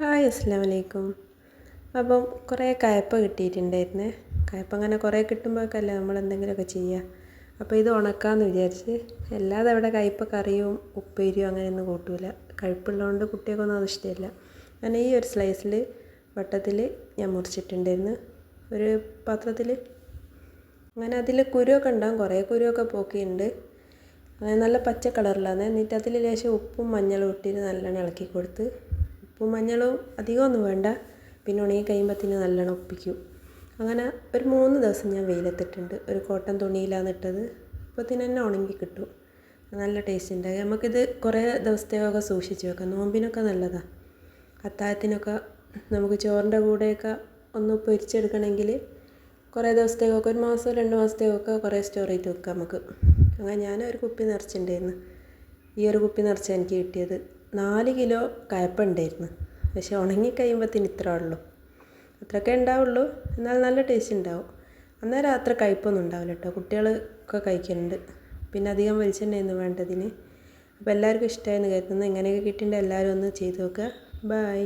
Hi അസ്സലാമു അലൈക്കും. അപ്പം കുറേ കയ്പ്പ കിട്ടിയിട്ടുണ്ടായിരുന്നേ. കയ്പ്പ അങ്ങനെ കുറേ കിട്ടുമ്പോഴൊക്കെയല്ലേ നമ്മൾ എന്തെങ്കിലുമൊക്കെ ചെയ്യുക. അപ്പോൾ ഇത് ഉണക്കാമെന്ന് വിചാരിച്ച്. അല്ലാതെ അവിടെ കയ്പ്പ കറിയും ഉപ്പേരിയും അങ്ങനെയൊന്നും കൂട്ടൂല. കയ്പ്പുള്ളതുകൊണ്ട് കുട്ടികൾക്കൊന്നും അത് ഇഷ്ടമില്ല. അങ്ങനെ ഈ ഒരു സ്ലൈസിൽ വട്ടത്തിൽ ഞാൻ മുറിച്ചിട്ടുണ്ടായിരുന്നു ഒരു പാത്രത്തിൽ. അങ്ങനെ അതിൽ കുരുവൊക്കെ ഉണ്ടാകും, കുറേ കുരുവൊക്കെ പോക്കിയുണ്ട്. അങ്ങനെ നല്ല പച്ച കളറിലാണ്. എന്നിട്ട് അതിൽ ലേശം ഉപ്പും മഞ്ഞളും ഇട്ടിട്ട് നല്ലോണം ഇളക്കി കൊടുത്ത്, ഉപ്പും മഞ്ഞളും അധികമൊന്നും വേണ്ട, പിന്നെ ഉണങ്ങി കഴിയുമ്പോഴത്തേന് നല്ലോണം ഒപ്പിക്കും. അങ്ങനെ ഒരു 3 ദിവസം ഞാൻ വെയിലത്തിട്ടുണ്ട്. ഒരു കോട്ടൺ തുണിയിലാണ് ഇട്ടത്. അപ്പോഴത്തേന് തന്നെ ഉണങ്ങി കിട്ടും. നല്ല ടേസ്റ്റ് ഉണ്ടാകും. നമുക്കിത് കുറേ ദിവസത്തേക്കൊക്കെ സൂക്ഷിച്ച് വെക്കാം. നോമ്പിനൊക്കെ നല്ലതാണ്. അത്താഴത്തിനൊക്കെ നമുക്ക് ചോറിൻ്റെ കൂടെയൊക്കെ ഒന്ന് പൊരിച്ചെടുക്കണമെങ്കിൽ കുറേ ദിവസത്തേക്കൊക്കെ, 1 മാസം 2 മാസത്തേക്കൊക്കെ കുറേ സ്റ്റോർ ചെയ്ത് വെക്കാം നമുക്ക്. അങ്ങനെ ഞാൻ ഒരു കുപ്പി നിറച്ചിട്ടുണ്ടായിരുന്നു. ഈ ഒരു കുപ്പി നിറച്ചാൽ എനിക്ക് കിട്ടിയത് 4 കിലോ കയ്പ്പ ഉണ്ടായിരുന്നു. പക്ഷെ ഉണങ്ങി കഴിയുമ്പോഴത്തേന് ഇത്രേ ഉള്ളൂ. അത്രയൊക്കെ ഉണ്ടാവുള്ളൂ, എന്നാൽ നല്ല ടേസ്റ്റ് ഉണ്ടാവും. അന്നേരം അത്ര കയ്പ്പൊന്നും ഉണ്ടാവില്ല കേട്ടോ. കുട്ടികളൊക്കെ കഴിക്കുന്നുണ്ട്. പിന്നെ അധികം വെളിച്ചെണ്ണയൊന്നും വേണ്ടതിന്. അപ്പോൾ എല്ലാവർക്കും ഇഷ്ടമായെന്ന് കരുതുന്നു. ഇങ്ങനെയൊക്കെ കിട്ടിയിട്ടുണ്ടെങ്കിൽ എല്ലാവരും ഒന്ന് ചെയ്ത് നോക്കുക. ബൈ.